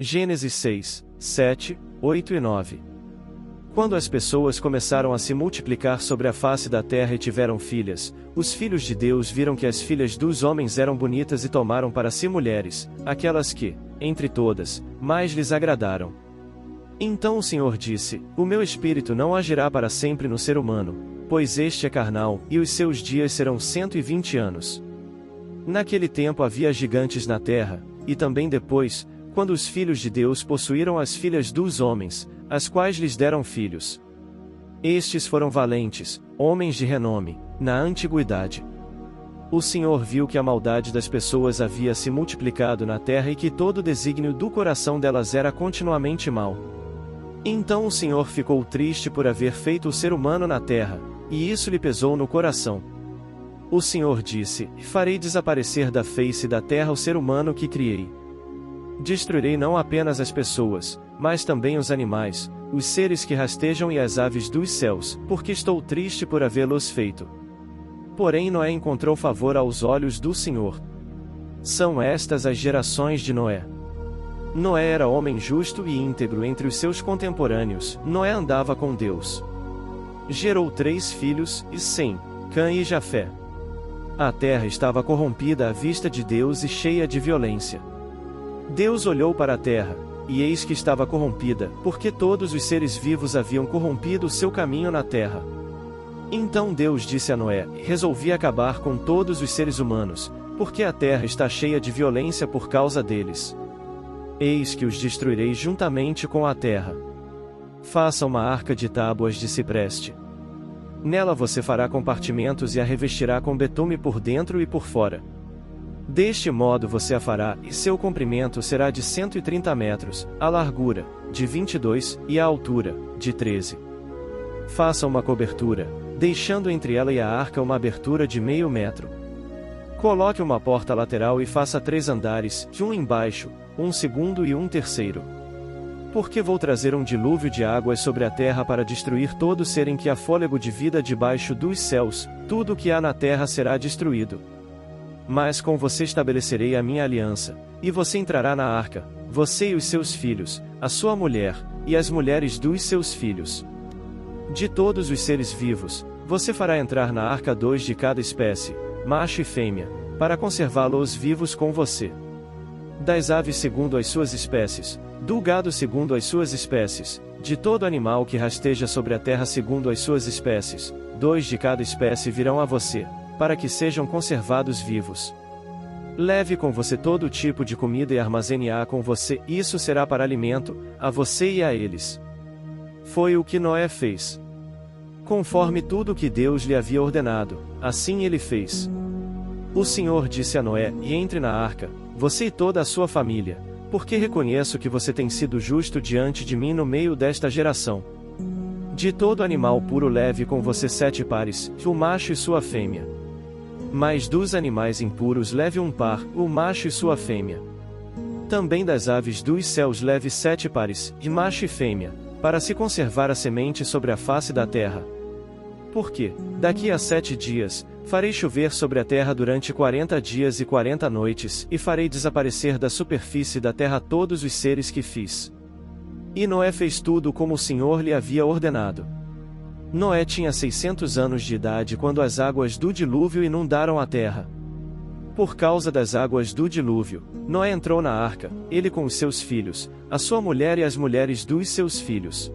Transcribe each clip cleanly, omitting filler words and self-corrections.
Gênesis 6, 7, 8 e 9. Quando as pessoas começaram a se multiplicar sobre a face da terra e tiveram filhas, os filhos de Deus viram que as filhas dos homens eram bonitas e tomaram para si mulheres, aquelas que, entre todas, mais lhes agradaram. Então o Senhor disse: O meu espírito não agirá para sempre no ser humano, pois este é carnal, e os seus dias serão 120 anos. Naquele tempo havia gigantes na terra, e também depois, quando os filhos de Deus possuíram as filhas dos homens, as quais lhes deram filhos. Estes foram valentes, homens de renome, na antiguidade. O Senhor viu que a maldade das pessoas havia se multiplicado na terra e que todo o desígnio do coração delas era continuamente mau. Então o Senhor ficou triste por haver feito o ser humano na terra, e isso lhe pesou no coração. O Senhor disse: Farei desaparecer da face da terra o ser humano que criei. Destruirei não apenas as pessoas, mas também os animais, os seres que rastejam e as aves dos céus, porque estou triste por havê-los feito. Porém Noé encontrou favor aos olhos do Senhor. São estas as gerações de Noé. Noé era homem justo e íntegro entre os seus contemporâneos. Noé andava com Deus. Gerou 3 filhos, e Sem, Cã e Jafé. A terra estava corrompida à vista de Deus e cheia de violência. Deus olhou para a terra, e eis que estava corrompida, porque todos os seres vivos haviam corrompido o seu caminho na terra. Então Deus disse a Noé: Resolvi acabar com todos os seres humanos, porque a terra está cheia de violência por causa deles. Eis que os destruirei juntamente com a terra. Faça uma arca de tábuas de cipreste. Nela você fará compartimentos e a revestirá com betume por dentro e por fora. Deste modo você a fará, e seu comprimento será de 130 metros, a largura, de 22, e a altura, de 13. Faça uma cobertura, deixando entre ela e a arca uma abertura de meio metro. Coloque uma porta lateral e faça 3 andares, um embaixo, um segundo e um terceiro. Porque vou trazer um dilúvio de águas sobre a terra para destruir todo ser em que há fôlego de vida debaixo dos céus, tudo o que há na terra será destruído. Mas com você estabelecerei a minha aliança, e você entrará na arca, você e os seus filhos, a sua mulher, e as mulheres dos seus filhos. De todos os seres vivos, você fará entrar na arca 2 de cada espécie, macho e fêmea, para conservá-los vivos com você. Das aves segundo as suas espécies, do gado segundo as suas espécies, de todo animal que rasteja sobre a terra segundo as suas espécies, 2 de cada espécie virão a você, para que sejam conservados vivos. Leve com você todo tipo de comida e armazene-a com você, isso será para alimento, a você e a eles. Foi o que Noé fez. Conforme tudo o que Deus lhe havia ordenado, assim ele fez. O Senhor disse a Noé: E entre na arca, você e toda a sua família, porque reconheço que você tem sido justo diante de mim no meio desta geração. De todo animal puro leve com você 7 pares, o macho e sua fêmea. Mas dos animais impuros leve um par, o macho e sua fêmea. Também das aves dos céus leve 7 pares, de macho e fêmea, para se conservar a semente sobre a face da terra. Porque, daqui a 7 dias, farei chover sobre a terra durante 40 dias e 40 noites, e farei desaparecer da superfície da terra todos os seres que fiz. E Noé fez tudo como o Senhor lhe havia ordenado. Noé tinha 600 anos de idade quando as águas do dilúvio inundaram a terra. Por causa das águas do dilúvio, Noé entrou na arca, ele com os seus filhos, a sua mulher e as mulheres dos seus filhos.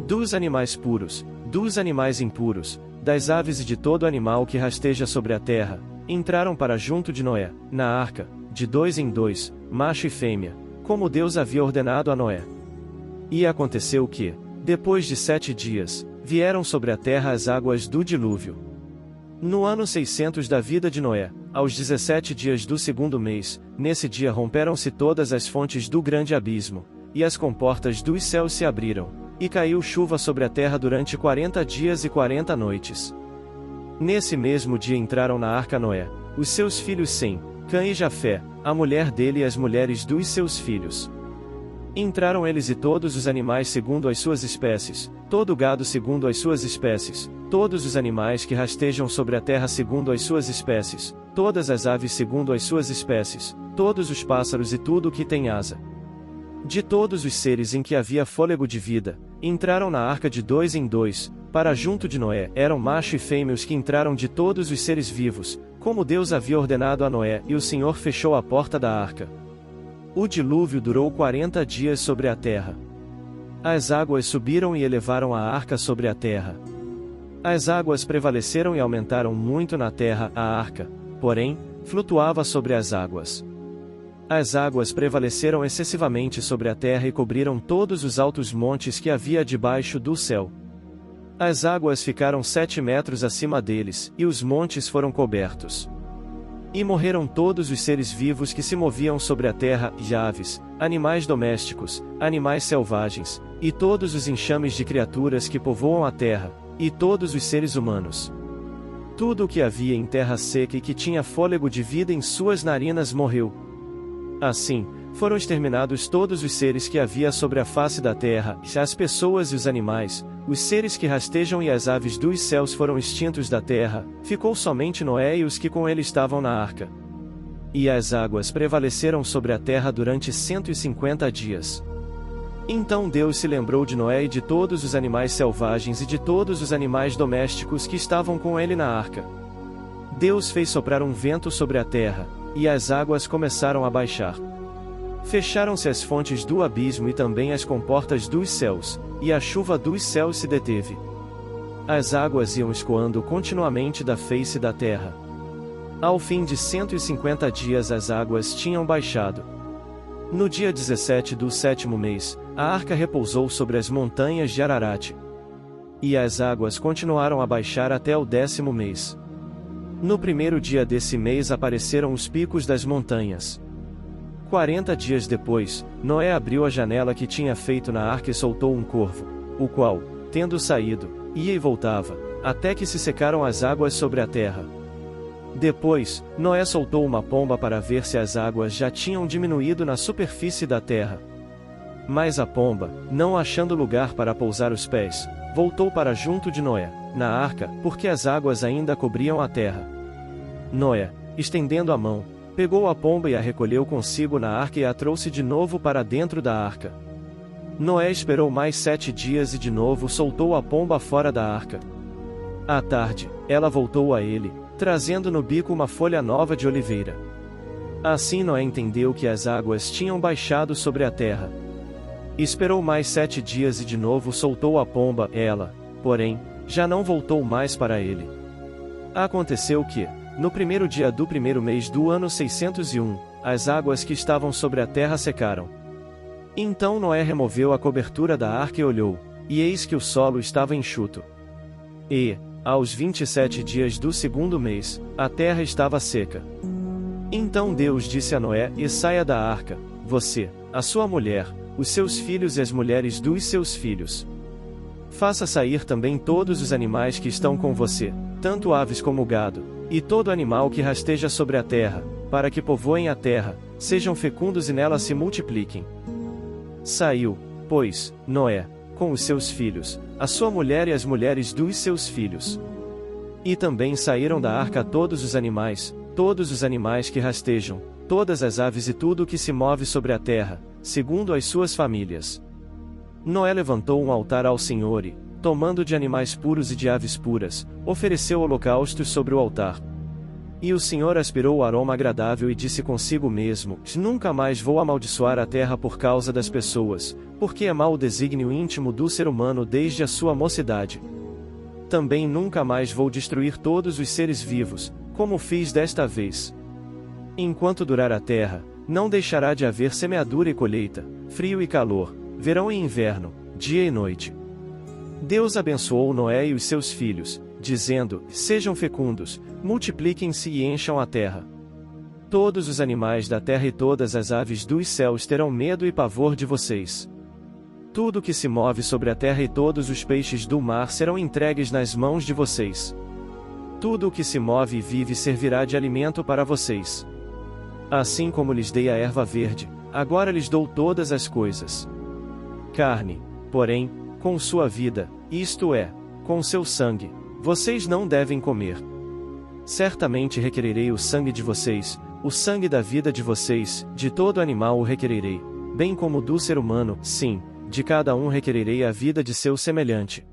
Dos animais puros, dos animais impuros, das aves e de todo animal que rasteja sobre a terra, entraram para junto de Noé, na arca, de 2 em 2, macho e fêmea, como Deus havia ordenado a Noé. E aconteceu que, depois de 7 dias, vieram sobre a terra as águas do dilúvio. No ano 600 da vida de Noé, aos 17 dias do 2º mês, nesse dia romperam-se todas as fontes do grande abismo, e as comportas dos céus se abriram, e caiu chuva sobre a terra durante 40 dias e 40 noites. Nesse mesmo dia entraram na arca Noé, os seus filhos Sem, Cã e Jafé, a mulher dele e as mulheres dos seus filhos. Entraram eles e todos os animais segundo as suas espécies, todo o gado segundo as suas espécies, todos os animais que rastejam sobre a terra segundo as suas espécies, todas as aves segundo as suas espécies, todos os pássaros e tudo o que tem asa. De todos os seres em que havia fôlego de vida, entraram na arca de 2 em 2, para junto de Noé, eram macho e fêmea os que entraram de todos os seres vivos, como Deus havia ordenado a Noé, e o Senhor fechou a porta da arca. O dilúvio durou 40 dias sobre a terra. As águas subiram e elevaram a arca sobre a terra. As águas prevaleceram e aumentaram muito na terra, a arca, porém, flutuava sobre as águas. As águas prevaleceram excessivamente sobre a terra e cobriram todos os altos montes que havia debaixo do céu. As águas ficaram 7 metros acima deles, e os montes foram cobertos. E morreram todos os seres vivos que se moviam sobre a terra, e aves, animais domésticos, animais selvagens, e todos os enxames de criaturas que povoam a terra, e todos os seres humanos. Tudo o que havia em terra seca e que tinha fôlego de vida em suas narinas morreu. Assim, foram exterminados todos os seres que havia sobre a face da terra, as pessoas e os animais, os seres que rastejam e as aves dos céus foram extintos da terra, ficou somente Noé e os que com ele estavam na arca. E as águas prevaleceram sobre a terra durante 150 dias. Então Deus se lembrou de Noé e de todos os animais selvagens e de todos os animais domésticos que estavam com ele na arca. Deus fez soprar um vento sobre a terra, e as águas começaram a baixar. Fecharam-se as fontes do abismo e também as comportas dos céus, e a chuva dos céus se deteve. As águas iam escoando continuamente da face da terra. Ao fim de 150 dias as águas tinham baixado. No dia 17 do 7º mês, a arca repousou sobre as montanhas de Ararat. E as águas continuaram a baixar até o 10º mês. No primeiro dia desse mês apareceram os picos das montanhas. 40 dias depois, Noé abriu a janela que tinha feito na arca e soltou um corvo, o qual, tendo saído, ia e voltava, até que se secaram as águas sobre a terra. Depois, Noé soltou uma pomba para ver se as águas já tinham diminuído na superfície da terra. Mas a pomba, não achando lugar para pousar os pés, voltou para junto de Noé, na arca, porque as águas ainda cobriam a terra. Noé, estendendo a mão, pegou a pomba e a recolheu consigo na arca e a trouxe de novo para dentro da arca. Noé esperou mais 7 dias e de novo soltou a pomba fora da arca. À tarde, ela voltou a ele, trazendo no bico uma folha nova de oliveira. Assim Noé entendeu que as águas tinham baixado sobre a terra. Esperou mais 7 dias e de novo soltou a pomba, ela, porém, já não voltou mais para ele. Aconteceu que, no primeiro dia do primeiro mês do ano 601, as águas que estavam sobre a terra secaram. Então Noé removeu a cobertura da arca e olhou, e eis que o solo estava enxuto. E, aos 27 dias do 2º mês, a terra estava seca. Então Deus disse a Noé: E saia da arca, você, a sua mulher, os seus filhos e as mulheres dos seus filhos. Faça sair também todos os animais que estão com você, tanto aves como gado, e todo animal que rasteja sobre a terra, para que povoem a terra, sejam fecundos e nela se multipliquem. Saiu, pois, Noé, com os seus filhos, a sua mulher e as mulheres dos seus filhos. E também saíram da arca todos os animais que rastejam, todas as aves e tudo o que se move sobre a terra, segundo as suas famílias. Noé levantou um altar ao Senhor e, tomando de animais puros e de aves puras, ofereceu holocaustos sobre o altar. E o Senhor aspirou o aroma agradável e disse consigo mesmo: Nunca mais vou amaldiçoar a terra por causa das pessoas, porque é mau o desígnio íntimo do ser humano desde a sua mocidade. Também nunca mais vou destruir todos os seres vivos, como fiz desta vez. Enquanto durar a terra, não deixará de haver semeadura e colheita, frio e calor, verão e inverno, dia e noite. Deus abençoou Noé e os seus filhos, dizendo: Sejam fecundos, multipliquem-se e encham a terra. Todos os animais da terra e todas as aves dos céus terão medo e pavor de vocês. Tudo que se move sobre a terra e todos os peixes do mar serão entregues nas mãos de vocês. Tudo o que se move e vive servirá de alimento para vocês. Assim como lhes dei a erva verde, agora lhes dou todas as coisas. Carne, porém, com sua vida, isto é, com seu sangue, vocês não devem comer. Certamente requererei o sangue de vocês, o sangue da vida de vocês, de todo animal o requererei. bem como do ser humano, sim, de cada um requererei a vida de seu semelhante.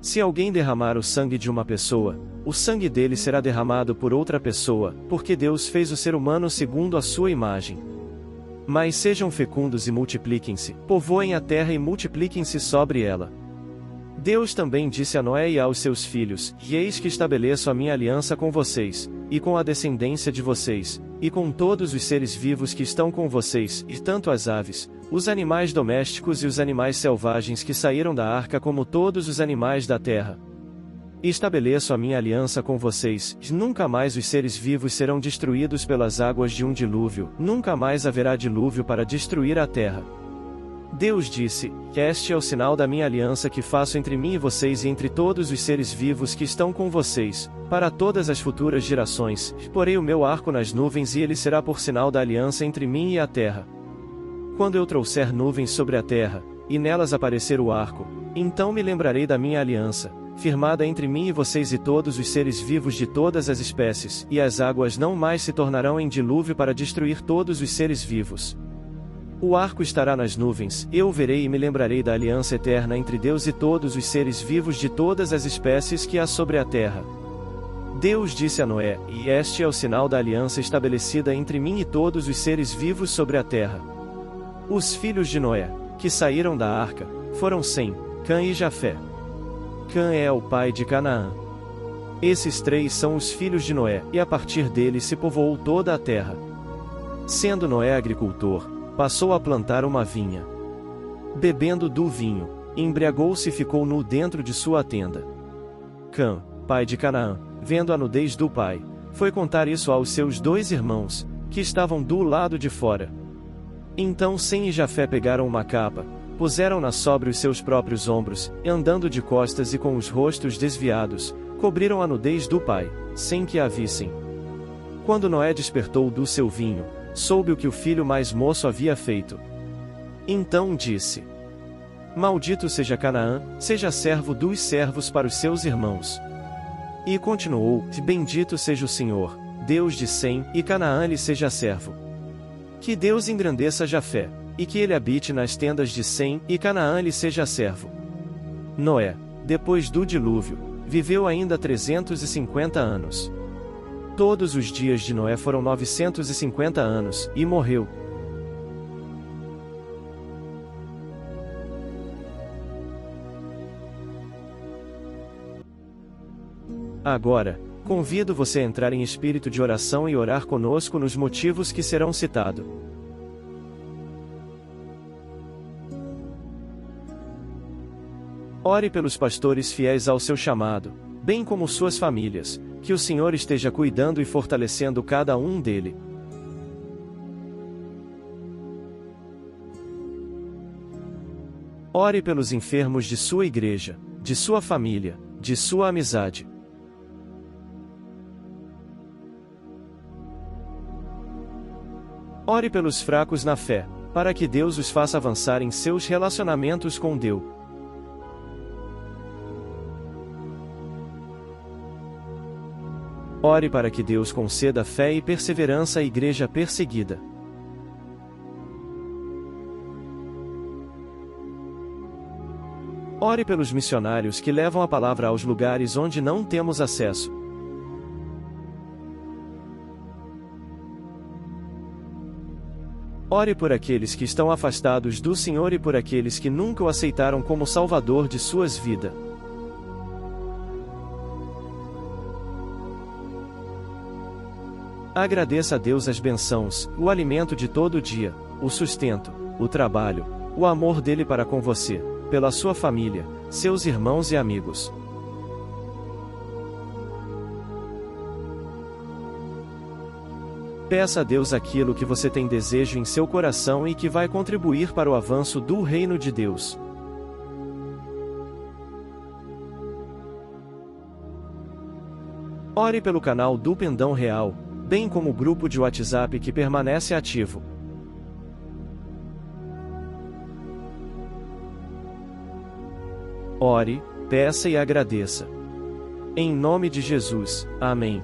Se alguém derramar o sangue de uma pessoa, o sangue dele será derramado por outra pessoa, porque Deus fez o ser humano segundo a sua imagem. Mas sejam fecundos e multipliquem-se, povoem a terra e multipliquem-se sobre ela. Deus também disse a Noé e aos seus filhos: E eis que estabeleço a minha aliança com vocês, e com a descendência de vocês, e com todos os seres vivos que estão com vocês, e tanto as aves, os animais domésticos e os animais selvagens que saíram da arca, como todos os animais da terra. Estabeleço a minha aliança com vocês, nunca mais os seres vivos serão destruídos pelas águas de um dilúvio, nunca mais haverá dilúvio para destruir a terra. Deus disse: Este é o sinal da minha aliança que faço entre mim e vocês e entre todos os seres vivos que estão com vocês, para todas as futuras gerações. Porei o meu arco nas nuvens e ele será por sinal da aliança entre mim e a terra. Quando eu trouxer nuvens sobre a terra, e nelas aparecer o arco, então me lembrarei da minha aliança, firmada entre mim e vocês e todos os seres vivos de todas as espécies, e as águas não mais se tornarão em dilúvio para destruir todos os seres vivos. O arco estará nas nuvens, eu o verei e me lembrarei da aliança eterna entre Deus e todos os seres vivos de todas as espécies que há sobre a terra. Deus disse a Noé: E este é o sinal da aliança estabelecida entre mim e todos os seres vivos sobre a terra. Os filhos de Noé, que saíram da arca, foram Sem, Cã e Jafé. Cã é o pai de Canaã. Esses três são os filhos de Noé, e a partir deles se povoou toda a terra. Sendo Noé agricultor, passou a plantar uma vinha. Bebendo do vinho, embriagou-se e ficou nu dentro de sua tenda. Cã, pai de Canaã, vendo a nudez do pai, foi contar isso aos seus dois irmãos, que estavam do lado de fora. Então Sem e Jafé pegaram uma capa, puseram-na sobre os seus próprios ombros, e andando de costas e com os rostos desviados, cobriram a nudez do pai, sem que a vissem. Quando Noé despertou do seu vinho, soube o que o filho mais moço havia feito. Então disse: Maldito seja Canaã, seja servo dos servos para os seus irmãos. E continuou: Bendito seja o Senhor, Deus de Sem, e Canaã lhe seja servo. Que Deus engrandeça Jafé, e que ele habite nas tendas de Sem, e Canaã lhe seja servo. Noé, depois do dilúvio, viveu ainda 350 anos. Todos os dias de Noé foram 950 anos, e morreu. Agora, convido você a entrar em espírito de oração e orar conosco nos motivos que serão citados. Ore pelos pastores fiéis ao seu chamado, bem como suas famílias, que o Senhor esteja cuidando e fortalecendo cada um dele. Ore pelos enfermos de sua igreja, de sua família, de sua amizade. Ore pelos fracos na fé, para que Deus os faça avançar em seus relacionamentos com Deus. Ore para que Deus conceda fé e perseverança à igreja perseguida. Ore pelos missionários que levam a palavra aos lugares onde não temos acesso. Ore por aqueles que estão afastados do Senhor e por aqueles que nunca o aceitaram como Salvador de suas vidas. Agradeça a Deus as bênçãos, o alimento de todo dia, o sustento, o trabalho, o amor dele para com você, pela sua família, seus irmãos e amigos. Peça a Deus aquilo que você tem desejo em seu coração e que vai contribuir para o avanço do reino de Deus. Ore pelo canal do Pendão Real, bem como o grupo de WhatsApp que permanece ativo. Ore, peça e agradeça. Em nome de Jesus, amém.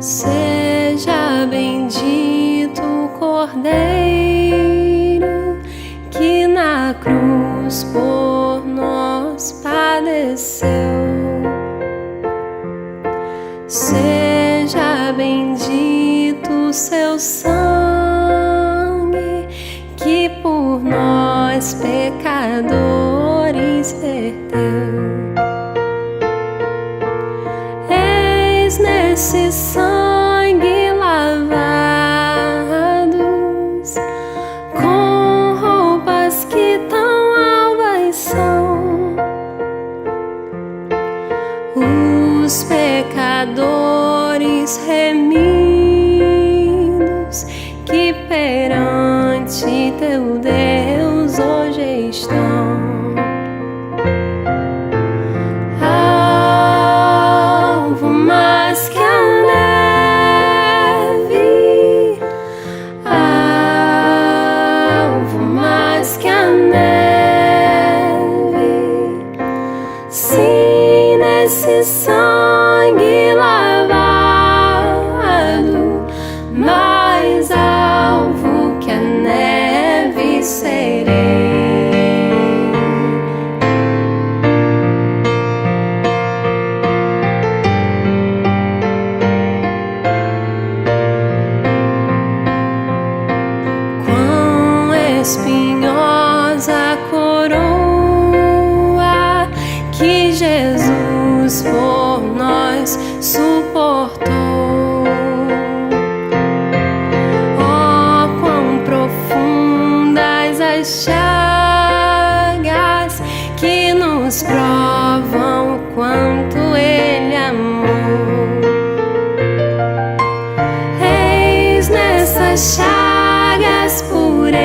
Seja bendito o Cordeiro que na cruz por nós padeceu. Seja bendito o seu sangue que por nós pecadores verteu. Eis nesse sangue lavados, com roupas que tão albas são, os pecadores remidos que perante teu Deus hoje estão. Alvo mais que a neve, alvo mais que a neve, sim, nesse sangue lavado, mais alvo que a neve serei. Quão espinhosa a coroa que Jesus por nós suportou. Oh, quão profundas as chagas que nos provam o quanto Ele amou. Eis nessas chagas pureza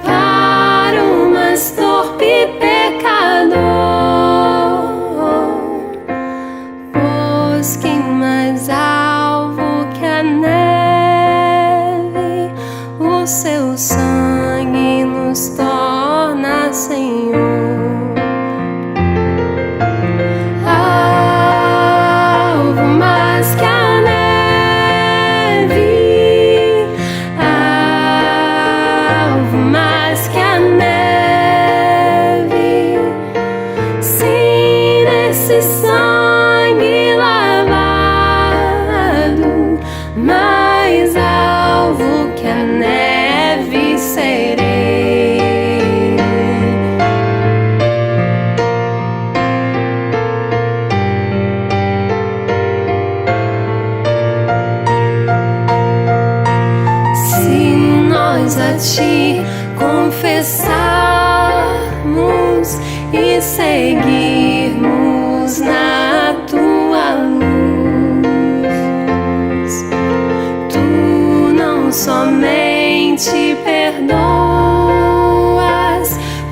para o mais torpe pecador, pois quem mais alvo que a neve, o seu sangue nos torna Senhor. Alvo mais que a neve, alvo mais que a neve, sim, nesse sangue lavado, mais alvo que a neve serei. Se nós a ti confessarmos e seguirmos na tua luz, tu não somente perdoas,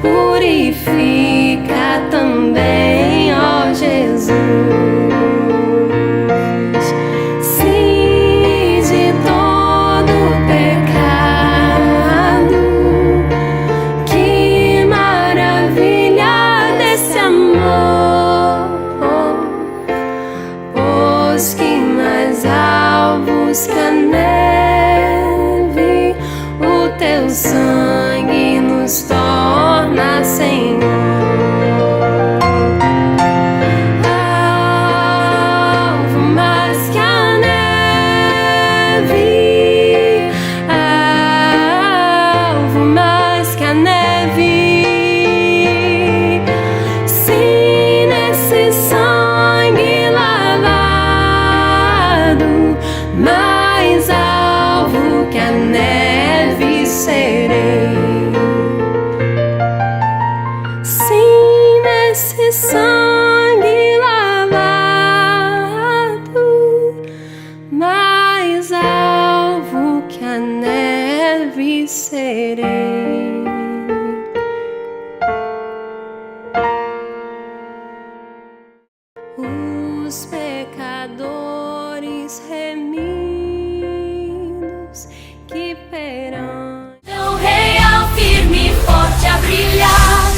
purifica também, ó Jesus. Sim, de todo pecado, que maravilha desse amor, pois que mais alvos que a neve, o teu sangue nos torna Senhor. Alvo mais que a neve, alvo mais que a neve, sim, nesse sangue lavado, mais alvo que a neve serei. Sim, nesse sangue lavado, mais alvo que a neve serei. Os pecadores remidos que perante Tão real, firme e forte a brilhar.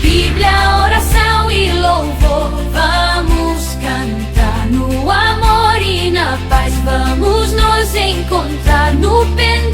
Bíblia, oração e louvor, vamos cantar. nos encontrar no pendor.